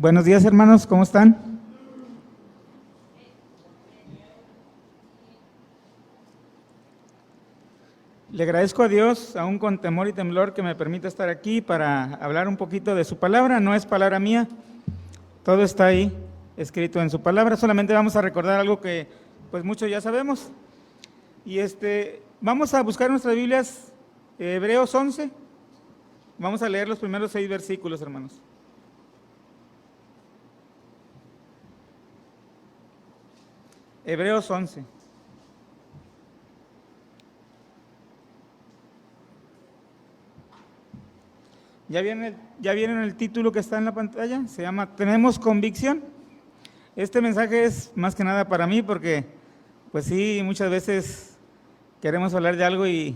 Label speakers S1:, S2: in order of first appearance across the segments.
S1: Buenos días, hermanos, ¿cómo están? Le agradezco a Dios, aún con temor y temblor, que me permita estar aquí para hablar un poquito de su palabra. No es palabra mía, todo está ahí escrito en su palabra. Solamente vamos a recordar algo que pues muchos ya sabemos. Y vamos a buscar nuestras Biblias, Hebreos 11. Vamos a leer los primeros 6 versículos, hermanos. Hebreos 11. ¿Ya vieron el título que está en la pantalla? Se llama ¿Tenemos convicción? Este mensaje es más que nada para mí porque, pues sí, muchas veces queremos hablar de algo y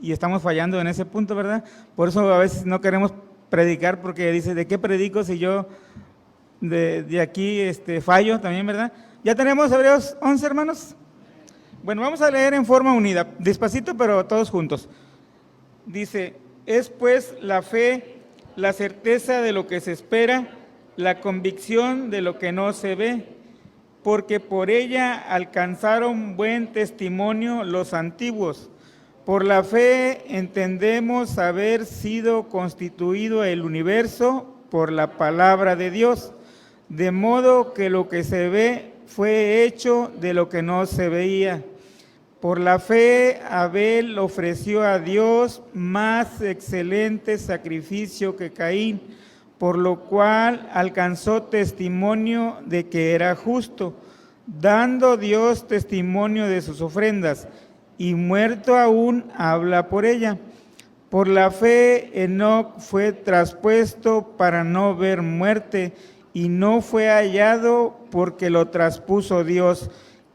S1: estamos fallando en ese punto, ¿verdad? Por eso a veces no queremos predicar porque dice, ¿de qué predico si yo de aquí fallo también, verdad? ¿Ya tenemos Hebreos 11, hermanos? Bueno, vamos a leer en forma unida, despacito pero todos juntos. Dice, es pues la fe, la certeza de lo que se espera, la convicción de lo que no se ve, porque por ella alcanzaron buen testimonio los antiguos. Por la fe entendemos haber sido constituido el universo por la palabra de Dios, de modo que lo que se ve fue hecho de lo que no se veía. Por la fe, Abel ofreció a Dios más excelente sacrificio que Caín, por lo cual alcanzó testimonio de que era justo, dando Dios testimonio de sus ofrendas, y muerto aún habla por ella. Por la fe, Enoc fue traspuesto para no ver muerte, y no fue hallado porque lo traspuso Dios.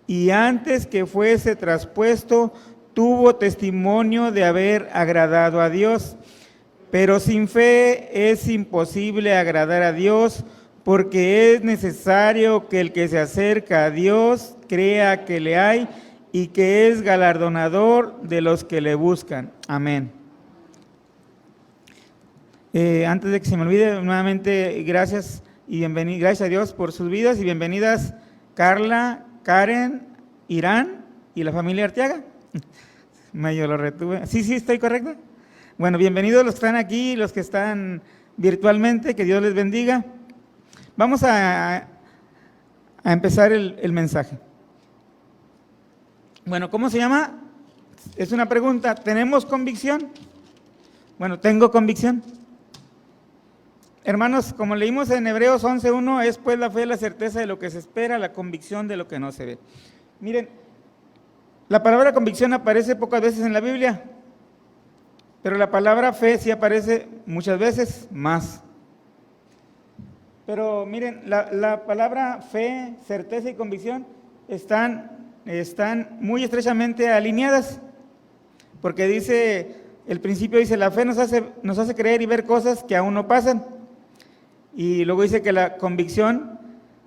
S1: Y antes que fuese traspuesto, tuvo testimonio de haber agradado a Dios. Pero sin fe es imposible agradar a Dios, porque es necesario que el que se acerca a Dios crea que le hay y que es galardonador de los que le buscan. Amén. Antes de que se me olvide, nuevamente gracias a Dios por sus vidas y bienvenidas Carla, Karen, Irán y la familia Arteaga. Medio lo retuve. Sí, estoy correcta. Bueno, bienvenidos los que están aquí, los que están virtualmente, que Dios les bendiga. Vamos a empezar el mensaje. Bueno, ¿cómo se llama? Es una pregunta. ¿Tenemos convicción? Bueno, tengo convicción. Hermanos, como leímos en Hebreos 11:1, es pues la fe, la certeza de lo que se espera, la convicción de lo que no se ve. Miren, la palabra convicción aparece pocas veces en la Biblia, pero la palabra fe sí aparece muchas veces más. Pero miren, la palabra fe, certeza y convicción están muy estrechamente alineadas, porque el principio dice, la fe nos hace creer y ver cosas que aún no pasan. Y luego dice que la convicción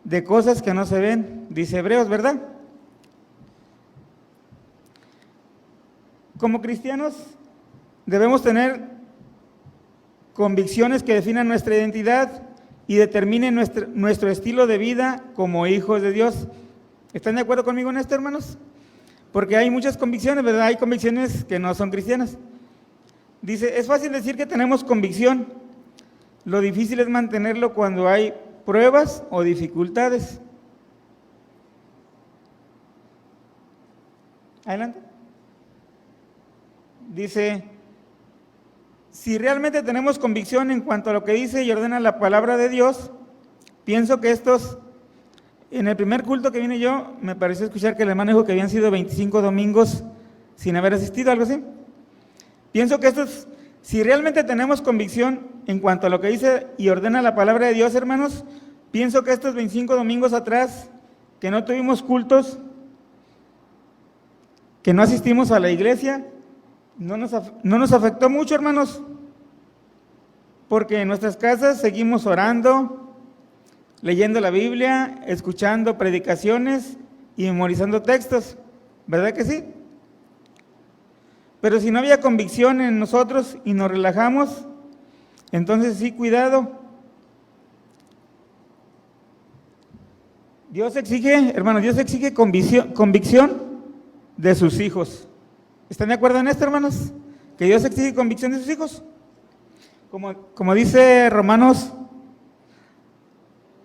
S1: de cosas que no se ven, dice Hebreos, ¿verdad? Como cristianos debemos tener convicciones que definan nuestra identidad y determinen nuestro estilo de vida como hijos de Dios. ¿Están de acuerdo conmigo en esto, hermanos? Porque hay muchas convicciones, ¿verdad? Hay convicciones que no son cristianas. Dice, es fácil decir que tenemos convicción. Lo difícil es mantenerlo cuando hay pruebas o dificultades. Adelante. Dice, si realmente tenemos convicción en cuanto a lo que dice y ordena la palabra de Dios, pienso que en el primer culto que vine yo, me pareció escuchar que el hermano dijo que habían sido 25 domingos sin haber asistido, algo así. Pienso que si realmente tenemos convicción en cuanto a lo que dice y ordena la palabra de Dios, hermanos, pienso que estos 25 domingos atrás, que no tuvimos cultos, que no asistimos a la iglesia, no nos afectó mucho, hermanos, porque en nuestras casas seguimos orando, leyendo la Biblia, escuchando predicaciones y memorizando textos, ¿verdad que sí? Pero si no había convicción en nosotros y nos relajamos, entonces sí, cuidado. Dios exige, hermanos, Dios exige convicción de sus hijos. ¿Están de acuerdo en esto, hermanos? Que Dios exige convicción de sus hijos. Como dice Romanos,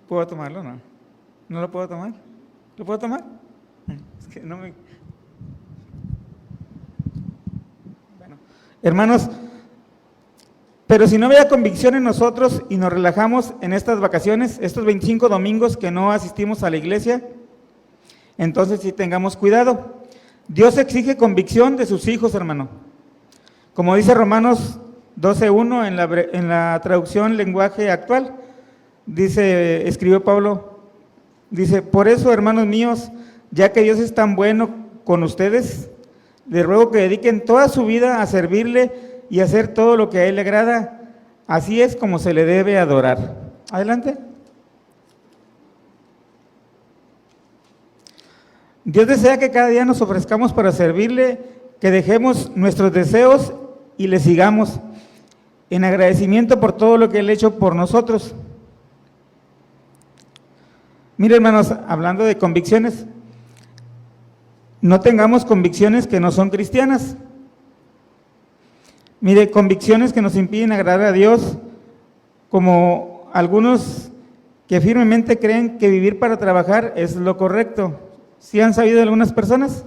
S1: ¿puedo tomarlo? No. ¿No lo puedo tomar? ¿Lo puedo tomar? Es que no me... Bueno, hermanos, pero si no había convicción en nosotros y nos relajamos en estas vacaciones, estos 25 domingos que no asistimos a la iglesia, entonces sí tengamos cuidado. Dios exige convicción de sus hijos, hermano. Como dice Romanos 12:1 en la traducción lenguaje actual, escribió Pablo, dice, por eso, hermanos míos, ya que Dios es tan bueno con ustedes, les ruego que dediquen toda su vida a servirle y hacer todo lo que a Él le agrada. Así es como se le debe adorar. Adelante. Dios desea que cada día nos ofrezcamos para servirle, que dejemos nuestros deseos y le sigamos en agradecimiento por todo lo que Él ha hecho por nosotros. Mire, hermanos, hablando de convicciones, no tengamos convicciones que no son cristianas. Mire, convicciones que nos impiden agradar a Dios, como algunos que firmemente creen que vivir para trabajar es lo correcto. ¿Sí han sabido de algunas personas?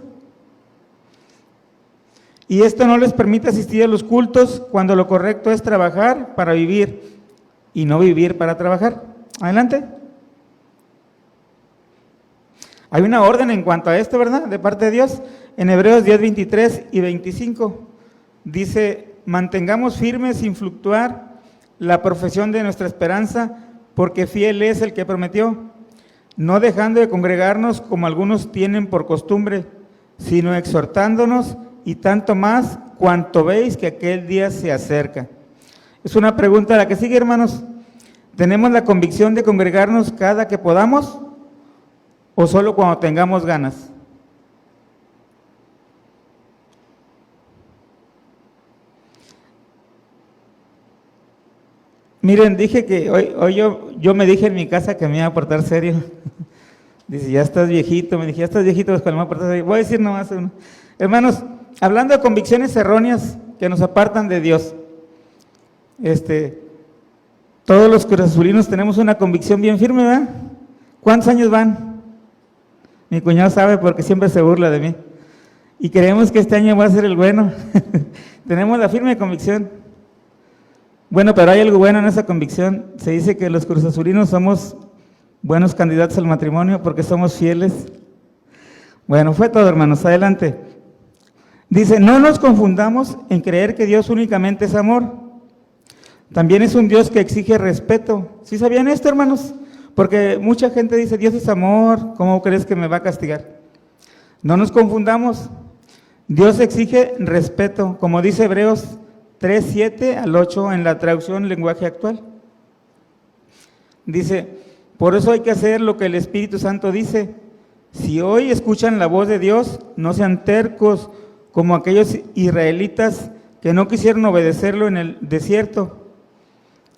S1: Y esto no les permite asistir a los cultos cuando lo correcto es trabajar para vivir y no vivir para trabajar. Adelante. Hay una orden en cuanto a esto, ¿verdad? De parte de Dios. En Hebreos 10:23 y 25 dice, mantengamos firmes sin fluctuar la profesión de nuestra esperanza, porque fiel es el que prometió, no dejando de congregarnos como algunos tienen por costumbre, sino exhortándonos, y tanto más cuanto veis que aquel día se acerca. Es una pregunta la que sigue, hermanos. ¿Tenemos la convicción de congregarnos cada que podamos o solo cuando tengamos ganas? Miren, dije que hoy yo me dije en mi casa que me iba a portar serio. Dice, ya estás viejito. Me dije, ya estás viejito, pues cuando me voy a portar serio. Voy a decir nomás uno. Hermanos, hablando de convicciones erróneas que nos apartan de Dios, todos los cruzazulinos tenemos una convicción bien firme, ¿verdad? ¿Cuántos años van? Mi cuñado sabe porque siempre se burla de mí. Y creemos que este año va a ser el bueno. Tenemos la firme convicción. Bueno, pero hay algo bueno en esa convicción. Se dice que los cruzazulinos somos buenos candidatos al matrimonio porque somos fieles. Bueno, fue todo, hermanos. Adelante. Dice, no nos confundamos en creer que Dios únicamente es amor. También es un Dios que exige respeto. ¿Sí sabían esto, hermanos? Porque mucha gente dice, Dios es amor, ¿cómo crees que me va a castigar? No nos confundamos. Dios exige respeto, como dice Hebreos 3:7 al 8 en la traducción lenguaje actual. Dice, por eso hay que hacer lo que el Espíritu Santo dice. Si hoy escuchan la voz de Dios, no sean tercos como aquellos israelitas que no quisieron obedecerlo en el desierto.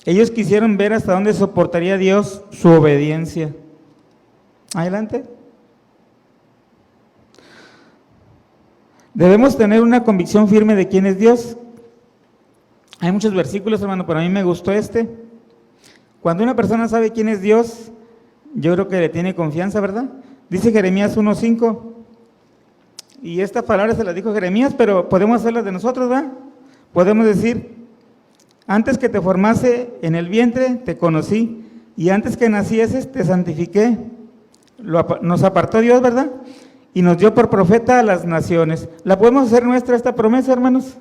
S1: Ellos quisieron ver hasta dónde soportaría Dios su obediencia. Adelante. Debemos tener una convicción firme de quién es Dios. Hay muchos versículos, hermano, pero a mí me gustó este. Cuando una persona sabe quién es Dios, yo creo que le tiene confianza, ¿verdad? Dice Jeremías 1:5. Y esta palabra se la dijo Jeremías, pero podemos hacerlas de nosotros, ¿verdad? Podemos decir, antes que te formase en el vientre, te conocí, y antes que nacieses, te santifiqué. Nos apartó Dios, ¿verdad? Y nos dio por profeta a las naciones. ¿La podemos hacer nuestra esta promesa, hermanos?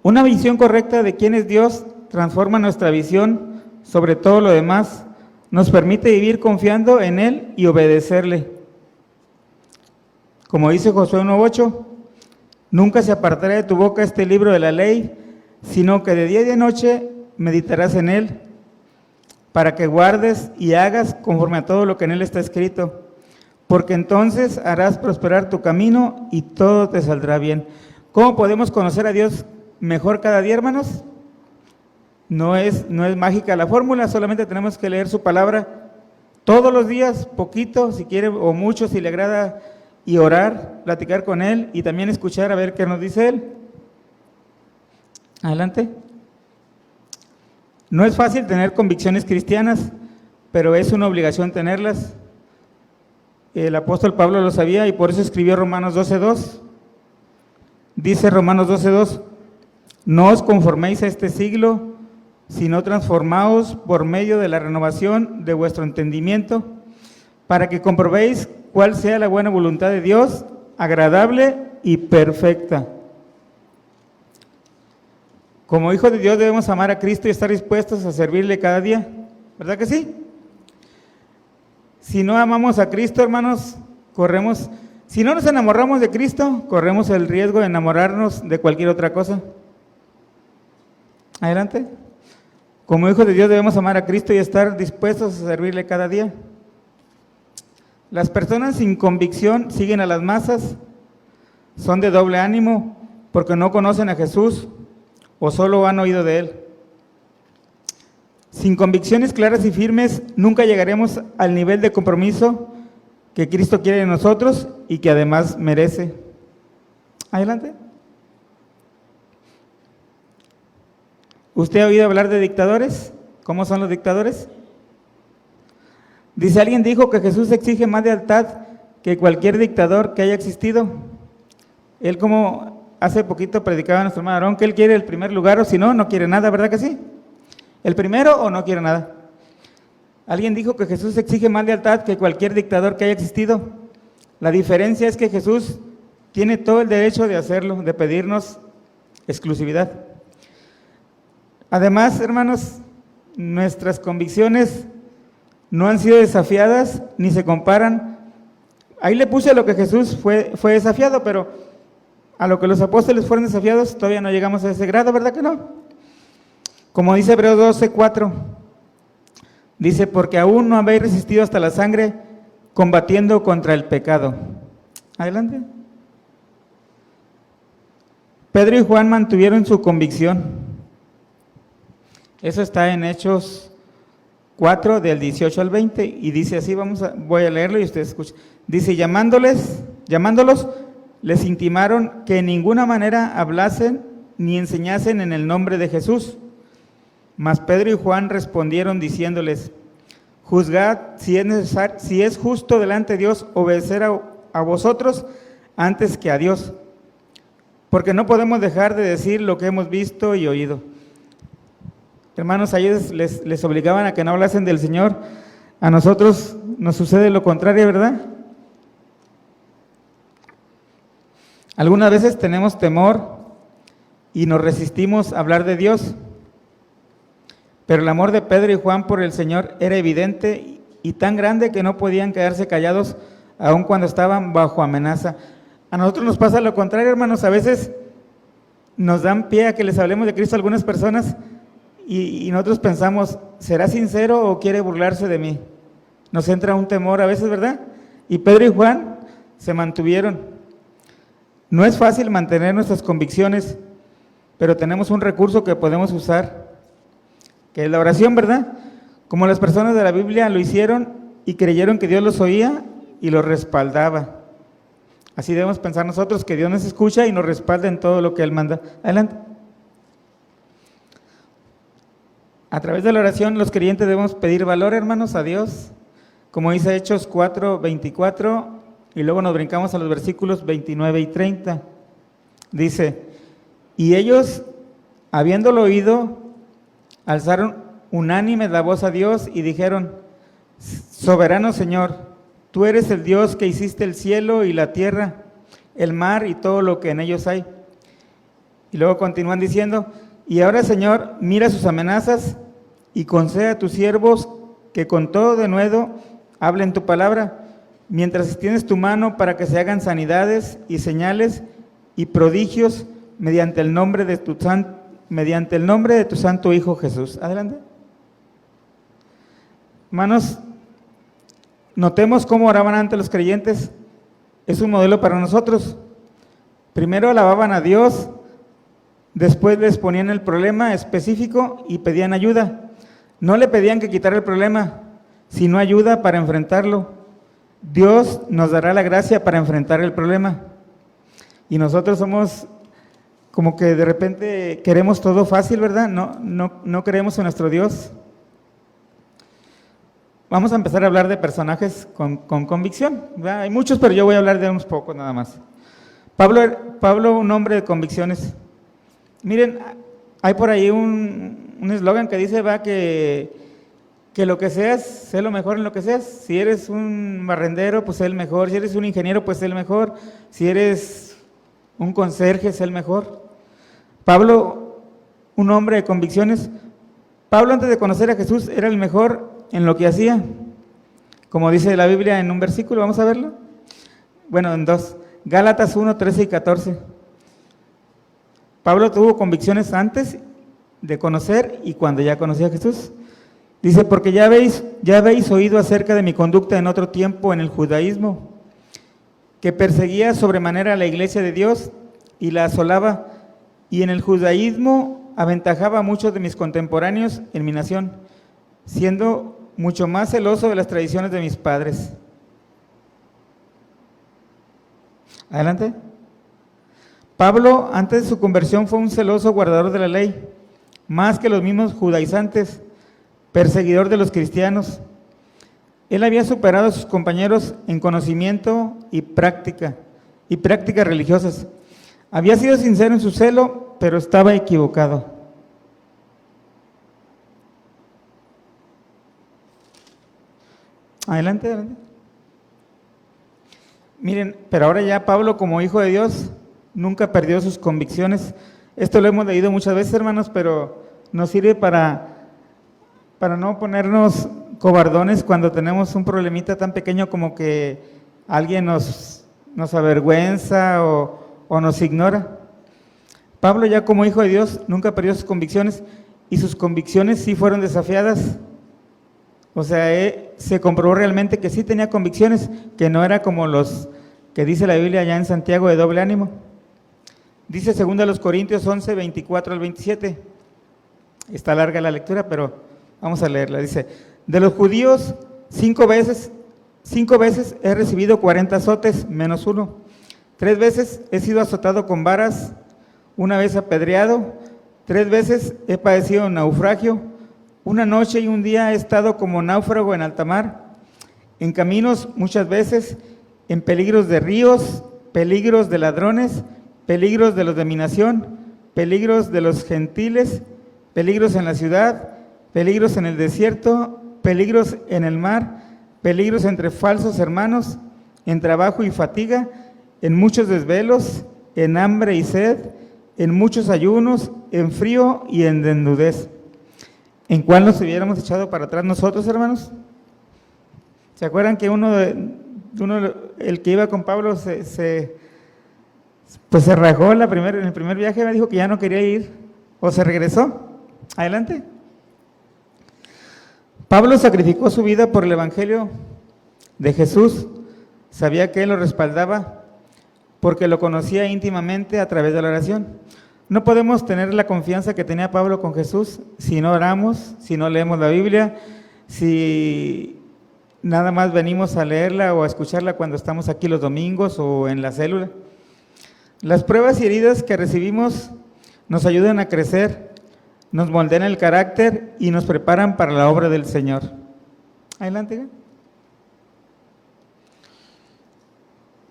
S1: Una visión correcta de quién es Dios transforma nuestra visión sobre todo lo demás, nos permite vivir confiando en Él y obedecerle. Como dice Josué 1:8, nunca se apartará de tu boca este libro de la ley, sino que de día y de noche meditarás en él, para que guardes y hagas conforme a todo lo que en él está escrito, porque entonces harás prosperar tu camino y todo te saldrá bien. ¿Cómo podemos conocer a Dios mejor cada día, hermanos? No es mágica la fórmula, solamente tenemos que leer su palabra Todos los días, poquito, si quiere, o mucho, si le agrada, y orar, platicar con Él y también escuchar a ver qué nos dice Él. Adelante. No es fácil tener convicciones cristianas, pero es una obligación tenerlas. El apóstol Pablo lo sabía y por eso escribió Romanos 12:2. Dice Romanos 12:2, no os conforméis a este siglo, sino transformaos por medio de la renovación de vuestro entendimiento, para que comprobéis cuál sea la buena voluntad de Dios, agradable y perfecta. Como hijos de Dios debemos amar a Cristo y estar dispuestos a servirle cada día, ¿verdad que sí? Si no amamos a Cristo, hermanos, si no nos enamoramos de Cristo, corremos el riesgo de enamorarnos de cualquier otra cosa. Adelante. Como hijos de Dios debemos amar a Cristo y estar dispuestos a servirle cada día. Las personas sin convicción siguen a las masas, son de doble ánimo porque no conocen a Jesús o solo han oído de Él. Sin convicciones claras y firmes nunca llegaremos al nivel de compromiso que Cristo quiere de nosotros y que además merece. Adelante. ¿Usted ha oído hablar de dictadores? ¿Cómo son los dictadores? Dice, alguien dijo que Jesús exige más lealtad que cualquier dictador que haya existido. Él, como hace poquito predicaba a nuestro hermano Aarón, que él quiere el primer lugar, o si no, no quiere nada, ¿verdad que sí? ¿El primero o no quiere nada? Alguien dijo que Jesús exige más lealtad que cualquier dictador que haya existido. La diferencia es que Jesús tiene todo el derecho de hacerlo, de pedirnos exclusividad. Además, hermanos, nuestras convicciones no han sido desafiadas ni se comparan. Ahí le puse lo que Jesús fue desafiado, pero a lo que los apóstoles fueron desafiados todavía no llegamos a ese grado, ¿verdad que no? Como dice Hebreos 12:4, dice, porque aún no habéis resistido hasta la sangre, combatiendo contra el pecado. Adelante. Pedro y Juan mantuvieron su convicción. Eso está en Hechos 4, del 18 al 20, y dice así, voy a leerlo y ustedes escuchen. Dice, llamándolos, les intimaron que en ninguna manera hablasen ni enseñasen en el nombre de Jesús. Mas Pedro y Juan respondieron diciéndoles, juzgad si es justo delante de Dios obedecer a vosotros antes que a Dios, porque no podemos dejar de decir lo que hemos visto y oído. Hermanos, a ellos les obligaban a que no hablasen del Señor. A nosotros nos sucede lo contrario, ¿verdad? Algunas veces tenemos temor y nos resistimos a hablar de Dios, pero el amor de Pedro y Juan por el Señor era evidente y tan grande que no podían quedarse callados aun cuando estaban bajo amenaza. A nosotros nos pasa lo contrario, hermanos. A veces nos dan pie a que les hablemos de Cristo a algunas personas y nosotros pensamos, ¿será sincero o quiere burlarse de mí? Nos entra un temor a veces, ¿verdad? Y Pedro y Juan se mantuvieron. No es fácil mantener nuestras convicciones, pero tenemos un recurso que podemos usar, que es la oración, ¿verdad? Como las personas de la Biblia lo hicieron y creyeron que Dios los oía y los respaldaba. Así debemos pensar nosotros, que Dios nos escucha y nos respalda en todo lo que Él manda. Adelante. A través de la oración los creyentes debemos pedir valor, hermanos, a Dios, como dice Hechos 4:24, y luego nos brincamos a los versículos 29 y 30. Dice, y ellos, habiéndolo oído, alzaron unánime la voz a Dios y dijeron, soberano Señor, tú eres el Dios que hiciste el cielo y la tierra, el mar y todo lo que en ellos hay. Y luego continúan diciendo, y ahora Señor, mira sus amenazas y concede a tus siervos que con todo denuedo hablen tu palabra, mientras extiendes tu mano para que se hagan sanidades y señales y prodigios mediante el nombre de tu santo Hijo Jesús. Adelante. Hermanos, notemos cómo oraban antes los creyentes. Es un modelo para nosotros. Primero alababan a Dios, después les ponían el problema específico y pedían ayuda. No le pedían que quitara el problema, sino ayuda para enfrentarlo. Dios nos dará la gracia para enfrentar el problema. Y nosotros somos como que de repente queremos todo fácil, ¿verdad? No creemos en nuestro Dios. Vamos a empezar a hablar de personajes con convicción, ¿verdad? Hay muchos, pero yo voy a hablar de unos pocos nada más. Pablo, un hombre de convicciones. Miren, hay por ahí un eslogan que dice, va, que lo que seas, sé lo mejor en lo que seas. Si eres un barrendero, pues sé el mejor. Si eres un ingeniero, pues sé el mejor. Si eres un conserje, sé el mejor. Pablo, un hombre de convicciones. Pablo, antes de conocer a Jesús, era el mejor en lo que hacía. Como dice la Biblia en un versículo, ¿vamos a verlo? Bueno, en dos. Gálatas 1, 13 y 14. Pablo tuvo convicciones antes de conocer y cuando ya conocía a Jesús. Dice, porque ya habéis oído acerca de mi conducta en otro tiempo en el judaísmo, que perseguía sobremanera a la iglesia de Dios y la asolaba, y en el judaísmo aventajaba a muchos de mis contemporáneos en mi nación, siendo mucho más celoso de las tradiciones de mis padres. Adelante. Pablo, antes de su conversión, fue un celoso guardador de la ley, más que los mismos judaizantes, perseguidor de los cristianos. Él había superado a sus compañeros en conocimiento y prácticas religiosas. Había sido sincero en su celo, pero estaba equivocado. Adelante. Miren, pero ahora ya Pablo, como hijo de Dios, nunca perdió sus convicciones. Esto lo hemos leído muchas veces, hermanos, pero nos sirve para no ponernos cobardones cuando tenemos un problemita tan pequeño como que alguien nos avergüenza o nos ignora. Pablo, ya como hijo de Dios, nunca perdió sus convicciones, y sus convicciones sí fueron desafiadas. O sea, se comprobó realmente que sí tenía convicciones, que no era como los que dice la Biblia allá en Santiago, de doble ánimo. Dice 2 Corintios 11, 24 al 27. Está larga la lectura, pero vamos a leerla. Dice, de los judíos 5 veces he recibido 40 azotes menos uno. 3 veces he sido azotado con varas, 1 vez apedreado, 3 veces he padecido naufragio, 1 noche y 1 día he estado como náufrago en alta mar, en caminos muchas veces, en peligros de ríos, peligros de ladrones, peligros de los de mi nación, peligros de los gentiles, peligros en la ciudad, peligros en el desierto, peligros en el mar, peligros entre falsos hermanos, en trabajo y fatiga, en muchos desvelos, en hambre y sed, en muchos ayunos, en frío y en desnudez. ¿En cuál nos hubiéramos echado para atrás nosotros, hermanos? ¿Se acuerdan que el que iba con Pablo se rajó en el primer viaje, me dijo que ya no quería ir, o se regresó? Adelante. Pablo sacrificó su vida por el Evangelio de Jesús. Sabía que Él lo respaldaba porque lo conocía íntimamente a través de la oración. No podemos tener la confianza que tenía Pablo con Jesús si no oramos, si no leemos la Biblia, si nada más venimos a leerla o a escucharla cuando estamos aquí los domingos o en la célula. Las pruebas y heridas que recibimos nos ayudan a crecer, nos moldean el carácter y nos preparan para la obra del Señor. Adelante.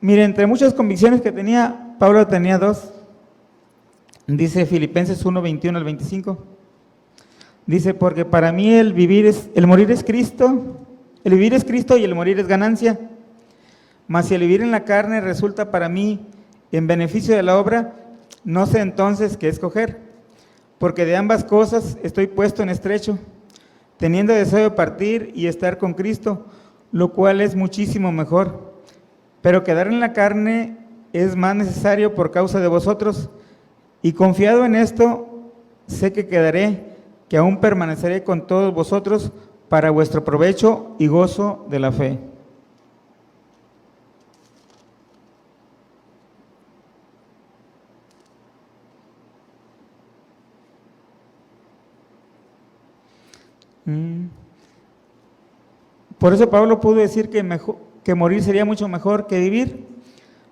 S1: Mire, entre muchas convicciones que tenía, Pablo tenía 2. Dice Filipenses 1, 21 al 25. Dice, porque para mí el morir es Cristo, el vivir es Cristo y el morir es ganancia. Mas si el vivir en la carne resulta para mí en beneficio de la obra, no sé entonces qué escoger, porque de ambas cosas estoy puesto en estrecho, teniendo deseo de partir y estar con Cristo, lo cual es muchísimo mejor. Pero quedar en la carne es más necesario por causa de vosotros, y confiado en esto, sé que quedaré, que aún permaneceré con todos vosotros para vuestro provecho y gozo de la fe. Por eso Pablo pudo decir que morir sería mucho mejor que vivir,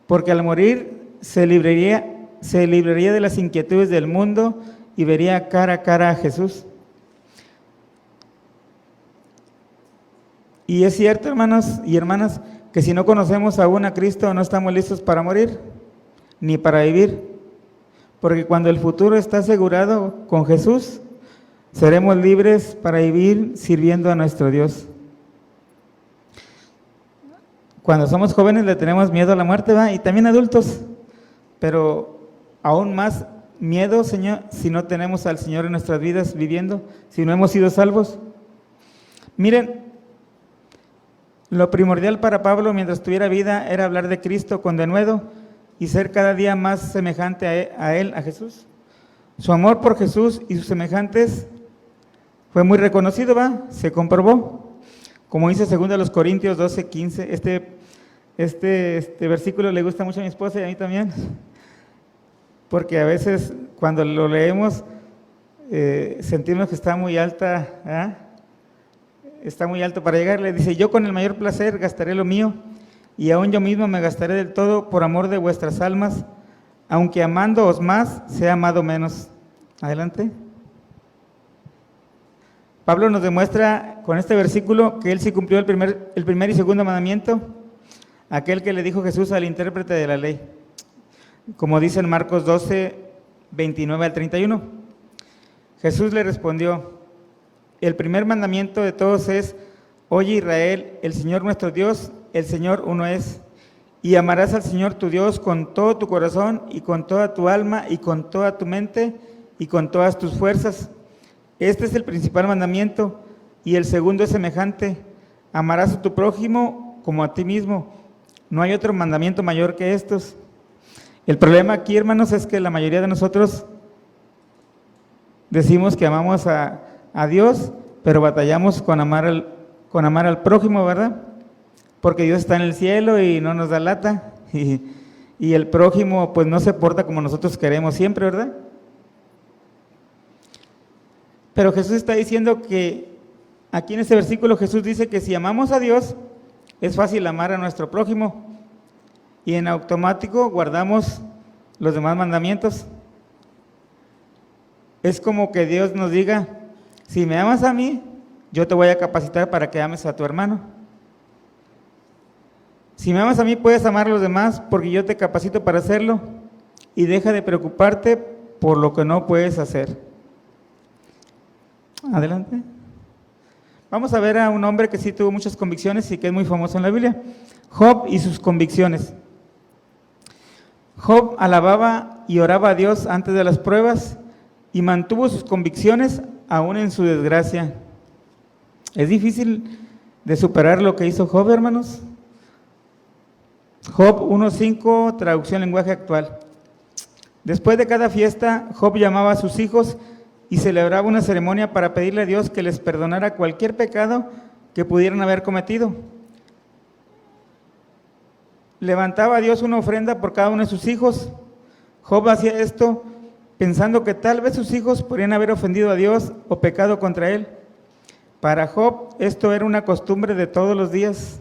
S1: porque al morir se libraría de las inquietudes del mundo y vería cara a cara a Jesús. Y es cierto, hermanos y hermanas, que si no conocemos aún a Cristo no estamos listos para morir, ni para vivir, porque cuando el futuro está asegurado con Jesús, seremos libres para vivir sirviendo a nuestro Dios. Cuando somos jóvenes le tenemos miedo a la muerte, ¿va? Y también adultos, pero aún más miedo, Señor, si no tenemos al Señor en nuestras vidas viviendo, si no hemos sido salvos. Miren, lo primordial para Pablo mientras tuviera vida era hablar de Cristo con denuedo y ser cada día más semejante a Él, a Jesús. Su amor por Jesús y sus semejantes fue muy reconocido, ¿va? Se comprobó. Como dice 2 Corintios 12:15, este versículo le gusta mucho a mi esposa y a mí también, porque a veces cuando lo leemos sentimos que está muy alta, ¿eh? Está muy alto para llegar. Le dice: yo con el mayor placer gastaré lo mío, y aún yo mismo me gastaré del todo por amor de vuestras almas, aunque amándoos más, sea amado menos. Adelante. Pablo nos demuestra con este versículo que él sí cumplió el primer y segundo mandamiento, aquel que le dijo Jesús al intérprete de la ley, como dice en Marcos 12, 29 al 31. Jesús le respondió: el primer mandamiento de todos es: oye Israel, el Señor nuestro Dios, el Señor uno es, y amarás al Señor tu Dios con todo tu corazón y con toda tu alma y con toda tu mente y con todas tus fuerzas. Este es el principal mandamiento, y el segundo es semejante: amarás a tu prójimo como a ti mismo. No hay otro mandamiento mayor que estos. El problema aquí, hermanos, es que la mayoría de nosotros decimos que amamos a Dios, pero batallamos con amar al prójimo, ¿verdad? Porque Dios está en el cielo y no nos da lata, y el prójimo pues no se porta como nosotros queremos siempre, ¿verdad? Pero Jesús está diciendo que, aquí en este versículo Jesús dice que si amamos a Dios, es fácil amar a nuestro prójimo, y en automático guardamos los demás mandamientos. Es como que Dios nos diga: si me amas a mí, yo te voy a capacitar para que ames a tu hermano. Si me amas a mí, puedes amar a los demás porque yo te capacito para hacerlo, y deja de preocuparte por lo que no puedes hacer. Adelante. Vamos a ver a un hombre que sí tuvo muchas convicciones y que es muy famoso en la Biblia: Job y sus convicciones. Job alababa y oraba a Dios antes de las pruebas y mantuvo sus convicciones aún en su desgracia. Es difícil de superar lo que hizo Job, hermanos. Job 1:5, traducción lenguaje actual. Después de cada fiesta, Job llamaba a sus hijos y celebraba una ceremonia para pedirle a Dios que les perdonara cualquier pecado que pudieran haber cometido. Levantaba a Dios una ofrenda por cada uno de sus hijos. Job hacía esto pensando que tal vez sus hijos podrían haber ofendido a Dios o pecado contra él. Para Job esto era una costumbre de todos los días,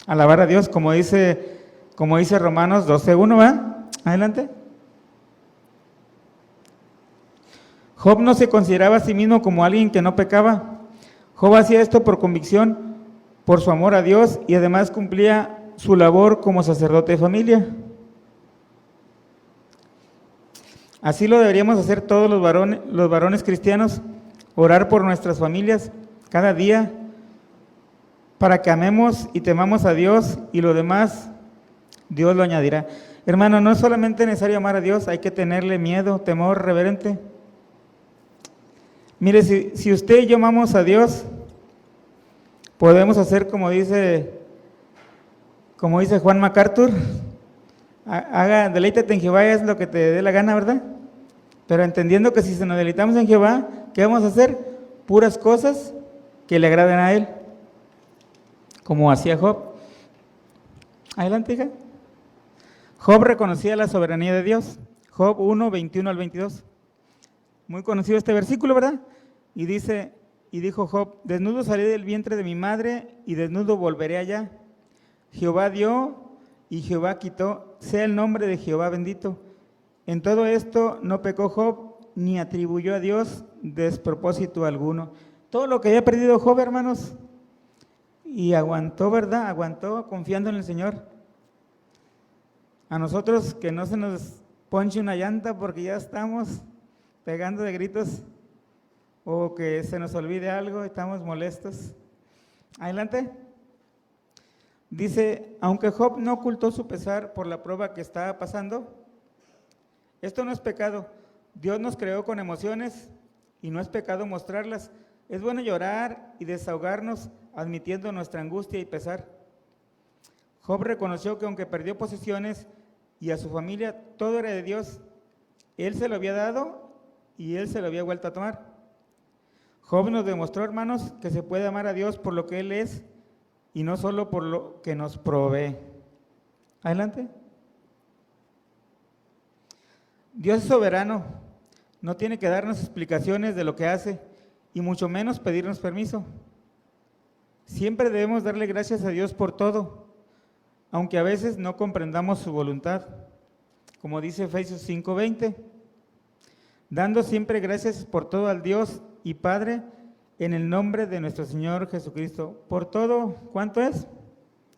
S1: alabar a Dios, como dice Romanos 12:1, ¿va? Adelante. Job no se consideraba a sí mismo como alguien que no pecaba. Job hacía esto por convicción, por su amor a Dios, y además cumplía su labor como sacerdote de familia. Así lo deberíamos hacer todos los varones cristianos: orar por nuestras familias cada día para que amemos y temamos a Dios, y lo demás Dios lo añadirá. Hermano, no es solamente necesario amar a Dios, hay que tenerle miedo, temor reverente. Mire, si usted y yo amamos a Dios, podemos hacer como dice Juan MacArthur: deleítate en Jehová, es lo que te dé la gana, ¿verdad? Pero entendiendo que si nos deleitamos en Jehová, ¿qué vamos a hacer? Puras cosas que le agraden a Él, como hacía Job. Adelante, hija. Job reconocía la soberanía de Dios. Job 1, 21 al 22. Muy conocido este versículo, ¿verdad? Y dice: y dijo Job: desnudo salí del vientre de mi madre y desnudo volveré allá. Jehová dio y Jehová quitó, sea el nombre de Jehová bendito. En todo esto no pecó Job, ni atribuyó a Dios despropósito alguno. Todo lo que había perdido Job, hermanos, y aguantó, ¿verdad? Aguantó confiando en el Señor. A nosotros que no se nos ponche una llanta porque ya estamos pegando de gritos, o que se nos olvide algo, estamos molestos. Adelante. Dice: aunque Job no ocultó su pesar por la prueba que estaba pasando, esto no es pecado. Dios nos creó con emociones y no es pecado mostrarlas. Es bueno llorar y desahogarnos admitiendo nuestra angustia y pesar. Job reconoció que aunque perdió posesiones y a su familia, todo era de Dios. Él se lo había dado y él se lo había vuelto a tomar. Job nos demostró, hermanos, que se puede amar a Dios por lo que Él es y no solo por lo que nos provee. Adelante. Dios es soberano, no tiene que darnos explicaciones de lo que hace y mucho menos pedirnos permiso. Siempre debemos darle gracias a Dios por todo, aunque a veces no comprendamos su voluntad. Como dice Efesios 5:20, dando siempre gracias por todo al Dios y Padre, en el nombre de nuestro Señor Jesucristo. Por todo, ¿cuánto es?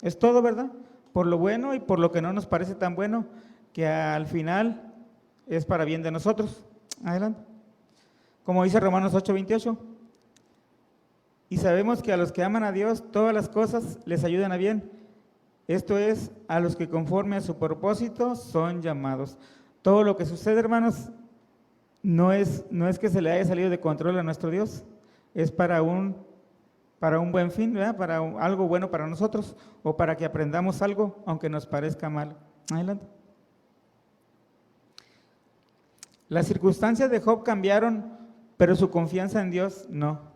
S1: Es todo, ¿verdad? Por lo bueno y por lo que no nos parece tan bueno, que al final es para bien de nosotros. Adelante. Como dice Romanos 8:28. Y sabemos que a los que aman a Dios, todas las cosas les ayudan a bien. Esto es, a los que conforme a su propósito son llamados. Todo lo que sucede, hermanos, no es que se le haya salido de control a nuestro Dios, es para un buen fin, ¿verdad? Para algo bueno para nosotros, o para que aprendamos algo, aunque nos parezca malo. Adelante. Las circunstancias de Job cambiaron, pero su confianza en Dios no.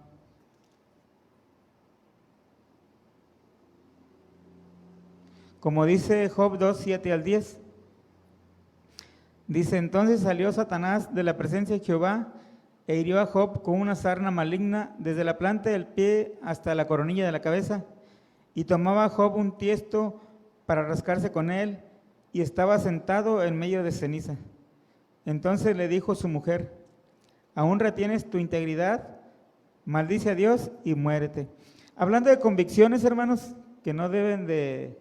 S1: Como dice Job 2:7-10. Dice: entonces salió Satanás de la presencia de Jehová e hirió a Job con una sarna maligna desde la planta del pie hasta la coronilla de la cabeza. Y tomaba Job un tiesto para rascarse con él y estaba sentado en medio de ceniza. Entonces le dijo su mujer: ¿aún retienes tu integridad? Maldice a Dios y muérete. Hablando de convicciones, hermanos, que no deben de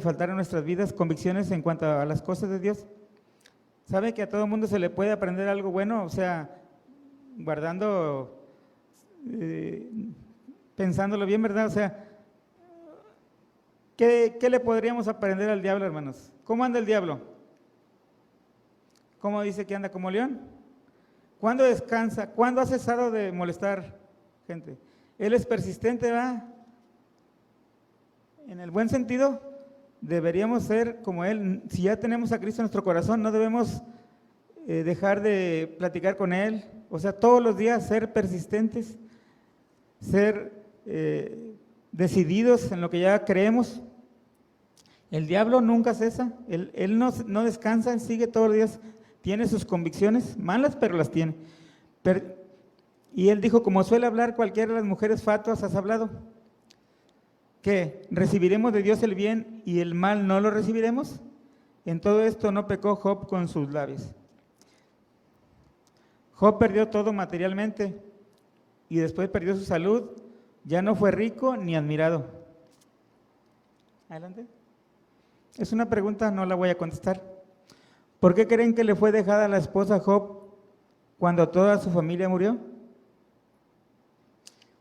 S1: faltar en nuestras vidas, convicciones en cuanto a las cosas de Dios. ¿Sabe que a todo mundo se le puede aprender algo bueno? O sea, guardando, pensándolo bien, ¿verdad? O sea, ¿qué le podríamos aprender al diablo, hermanos? ¿Cómo anda el diablo? ¿Cómo dice que anda? ¿Como león? ¿Cuándo descansa? ¿Cuándo ha cesado de molestar gente? Él es persistente, ¿verdad? En el buen sentido, deberíamos ser como Él. Si ya tenemos a Cristo en nuestro corazón, no debemos dejar de platicar con Él. O sea, todos los días ser persistentes, ser decididos en lo que ya creemos. El diablo nunca cesa, él no descansa, él sigue todos los días, tiene sus convicciones, malas, pero las tiene. Y él dijo: como suele hablar cualquiera de las mujeres fatuas, has hablado. ¿Qué? ¿Recibiremos de Dios el bien y el mal no lo recibiremos? En todo esto no pecó Job con sus labios. Job perdió todo materialmente y después perdió su salud. Ya no fue rico ni admirado. Adelante. Es una pregunta, no la voy a contestar. ¿Por qué creen que le fue dejada la esposa a Job cuando toda su familia murió?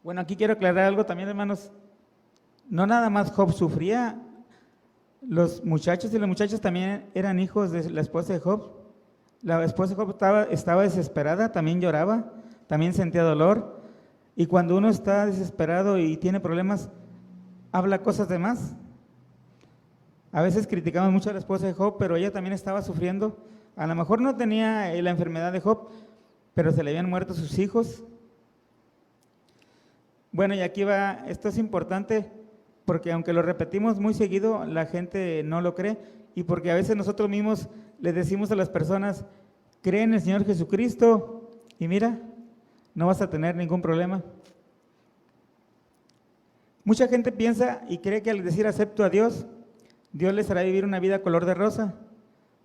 S1: Bueno, aquí quiero aclarar algo también, hermanos. No nada más Job sufría, los muchachos y las muchachas también eran hijos de la esposa de Job. La esposa de Job estaba desesperada, también lloraba, también sentía dolor. Y cuando uno está desesperado y tiene problemas, habla cosas de más. A veces criticamos mucho a la esposa de Job, pero ella también estaba sufriendo. A lo mejor no tenía la enfermedad de Job, pero se le habían muerto sus hijos. Bueno, y aquí va, esto es importante, porque aunque lo repetimos muy seguido, la gente no lo cree, y porque a veces nosotros mismos les decimos a las personas: cree en el Señor Jesucristo, y mira, no vas a tener ningún problema. Mucha gente piensa y cree que al decir acepto a Dios, Dios les hará vivir una vida color de rosa,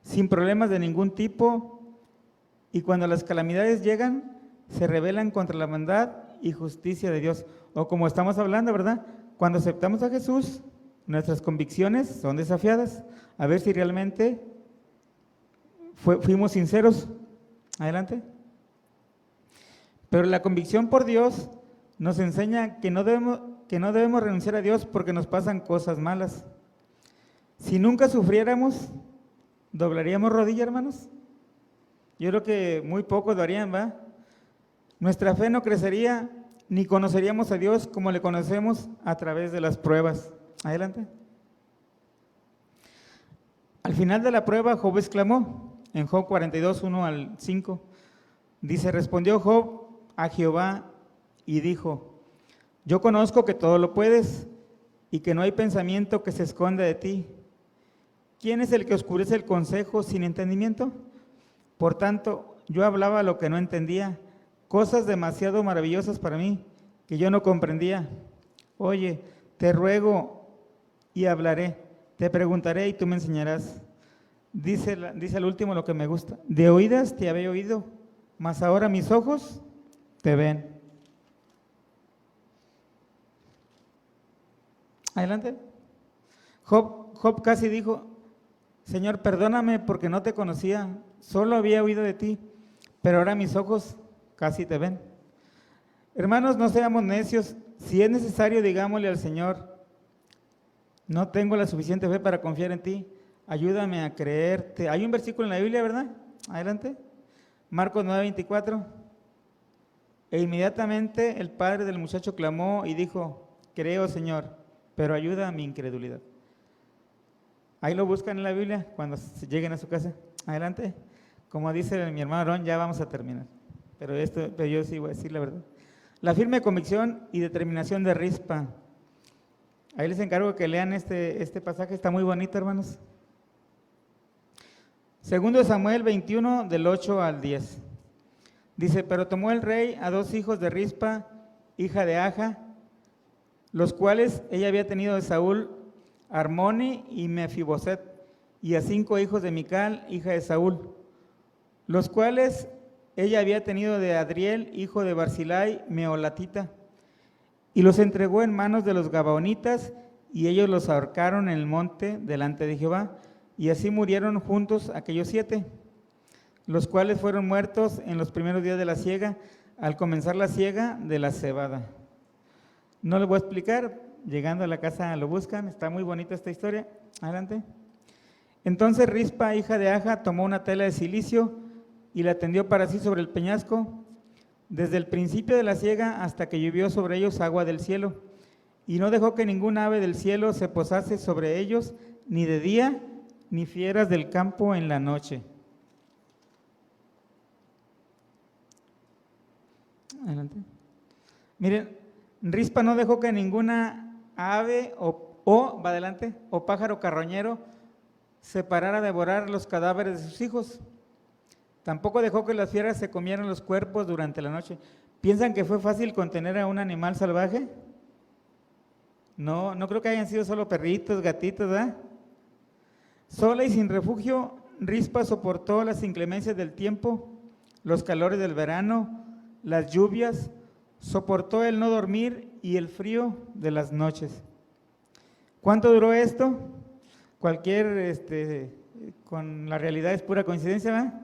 S1: sin problemas de ningún tipo, y cuando las calamidades llegan, se rebelan contra la bondad y justicia de Dios. O como estamos hablando, ¿verdad? Cuando aceptamos a Jesús, nuestras convicciones son desafiadas, a ver si realmente fuimos sinceros. Adelante. Pero la convicción por Dios nos enseña que no debemos renunciar a Dios porque nos pasan cosas malas. Si nunca sufriéramos, ¿doblaríamos rodilla, hermanos? Yo creo que muy pocos lo harían, ¿va? Nuestra fe no crecería ni conoceríamos a Dios como le conocemos a través de las pruebas. Adelante. Al final de la prueba, Job exclamó, en Job 42, 1 al 5, dice, respondió Job a Jehová y dijo, yo conozco que todo lo puedes y que no hay pensamiento que se esconda de ti. ¿Quién es el que oscurece el consejo sin entendimiento? Por tanto, yo hablaba lo que no entendía, cosas demasiado maravillosas para mí, que yo no comprendía. Oye, te ruego y hablaré, te preguntaré y tú me enseñarás. Dice al último lo que me gusta, de oídas te había oído, mas ahora mis ojos te ven. Adelante. Job casi dijo, Señor, perdóname porque no te conocía, solo había oído de ti, pero ahora mis ojos casi te ven. Hermanos, no seamos necios, si es necesario, digámosle al Señor, no tengo la suficiente fe para confiar en ti, ayúdame a creerte. Hay un versículo en la Biblia, ¿verdad? Adelante. Marcos 9:24. E inmediatamente el padre del muchacho clamó y dijo, creo, Señor, pero ayuda a mi incredulidad. Ahí lo buscan en la Biblia cuando lleguen a su casa. Adelante. Como dice mi hermano Aaron, ya vamos a terminar. Pero yo sí voy a decir la verdad. La firme convicción y determinación de Rispa. Ahí les encargo que lean este pasaje, está muy bonito, hermanos. Segundo Samuel 21, del 8 al 10. Dice, pero tomó el rey a 2 hijos de Rispa, hija de Aja, los cuales ella había tenido de Saúl, Armoni y Mefiboset, y a 5 hijos de Mical, hija de Saúl, los cuales ella había tenido de Adriel, hijo de Barzilai, meolatita, y los entregó en manos de los gabaonitas, y ellos los ahorcaron en el monte delante de Jehová, y así murieron juntos aquellos 7, los cuales fueron muertos en los primeros días de la siega, al comenzar la siega de la cebada. No les voy a explicar, llegando a la casa lo buscan, está muy bonita esta historia. Adelante. Entonces Rispa, hija de Aja, tomó una tela de cilicio y la tendió para sí sobre el peñasco, desde el principio de la siega hasta que llovió sobre ellos agua del cielo, y no dejó que ningún ave del cielo se posase sobre ellos, ni de día, ni fieras del campo en la noche. Adelante. Miren, Rispa no dejó que ninguna ave va adelante, o pájaro carroñero se parara a devorar los cadáveres de sus hijos. Tampoco dejó que las fieras se comieran los cuerpos durante la noche. ¿Piensan que fue fácil contener a un animal salvaje? No creo que hayan sido solo perritos, gatitos, ¿verdad? Sola y sin refugio, Rispa soportó las inclemencias del tiempo, los calores del verano, las lluvias, soportó el no dormir y el frío de las noches. ¿Cuánto duró esto? Con la realidad es pura coincidencia, ¿verdad?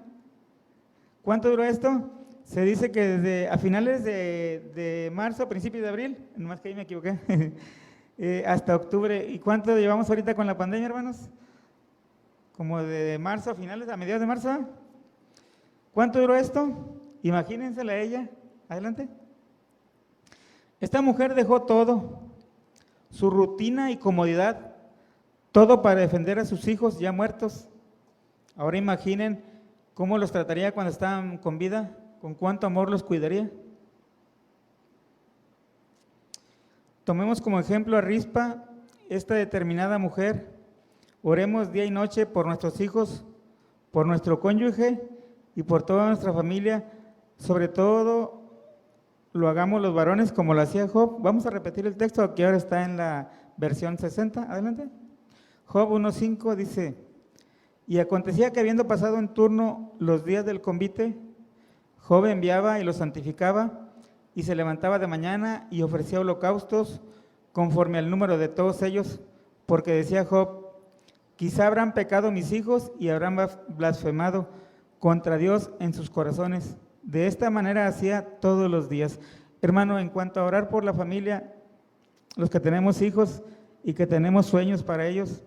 S1: ¿Cuánto duró esto? Se dice que desde a finales de marzo, a principios de abril, nomás que ahí me equivoqué, hasta octubre. ¿Y cuánto llevamos ahorita con la pandemia, hermanos? Como de marzo a finales, a mediados de marzo, ¿verdad? ¿Cuánto duró esto? Imagínensela a ella. Adelante. Esta mujer dejó todo, su rutina y comodidad, todo para defender a sus hijos ya muertos. Ahora imaginen cómo los trataría cuando estaban con vida, con cuánto amor los cuidaría. Tomemos como ejemplo a Rispa, esta determinada mujer. Oremos día y noche por nuestros hijos, por nuestro cónyuge y por toda nuestra familia, sobre todo lo hagamos los varones como lo hacía Job. Vamos a repetir el texto que ahora está en la versión 60. Adelante. Job 1:5 dice: y acontecía que habiendo pasado en turno los días del convite, Job enviaba y los santificaba, y se levantaba de mañana y ofrecía holocaustos conforme al número de todos ellos, porque decía Job: quizá habrán pecado mis hijos y habrán blasfemado contra Dios en sus corazones. De esta manera hacía todos los días. Hermano, en cuanto a orar por la familia, los que tenemos hijos y que tenemos sueños para ellos,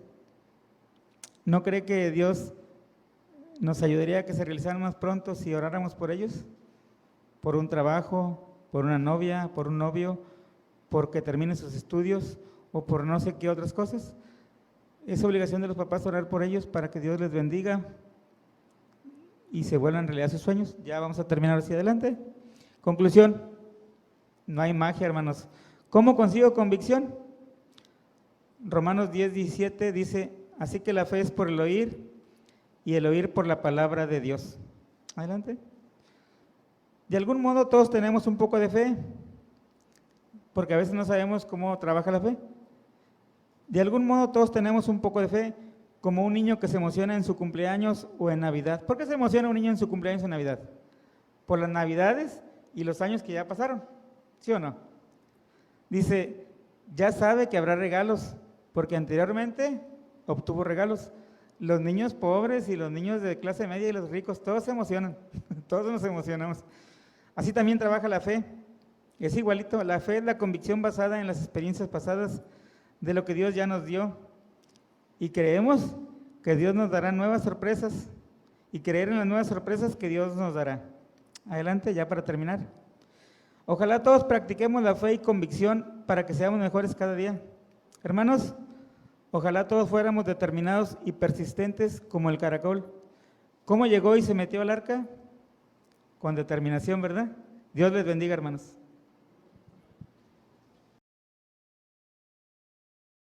S1: ¿no cree que Dios nos ayudaría a que se realizaran más pronto si oráramos por ellos? Por un trabajo, por una novia, por un novio, porque terminen sus estudios o por no sé qué otras cosas. Es obligación de los papás orar por ellos para que Dios les bendiga y se vuelvan realidad sus sueños. Ya vamos a terminar hacia adelante. Conclusión: no hay magia, hermanos. ¿Cómo consigo convicción? Romanos 10:17 dice: así que la fe es por el oír y el oír por la palabra de Dios. Adelante. De algún modo todos tenemos un poco de fe, porque a veces no sabemos cómo trabaja la fe. De algún modo todos tenemos un poco de fe, como un niño que se emociona en su cumpleaños o en Navidad. ¿Por qué se emociona un niño en su cumpleaños o en Navidad? Por las Navidades y los años que ya pasaron, ¿sí o no? Dice, ya sabe que habrá regalos, porque anteriormente obtuvo regalos. Los niños pobres y los niños de clase media y los ricos, todos se emocionan, todos nos emocionamos. Así también trabaja la fe, es igualito. La fe es la convicción basada en las experiencias pasadas de lo que Dios ya nos dio, y creemos que Dios nos dará nuevas sorpresas, y creer en las nuevas sorpresas que Dios nos dará. Adelante, ya para terminar. Ojalá todos practiquemos la fe y convicción para que seamos mejores cada día. Hermanos, ojalá todos fuéramos determinados y persistentes como el caracol. ¿Cómo llegó y se metió al arca? Con determinación, ¿verdad? Dios les bendiga, hermanos.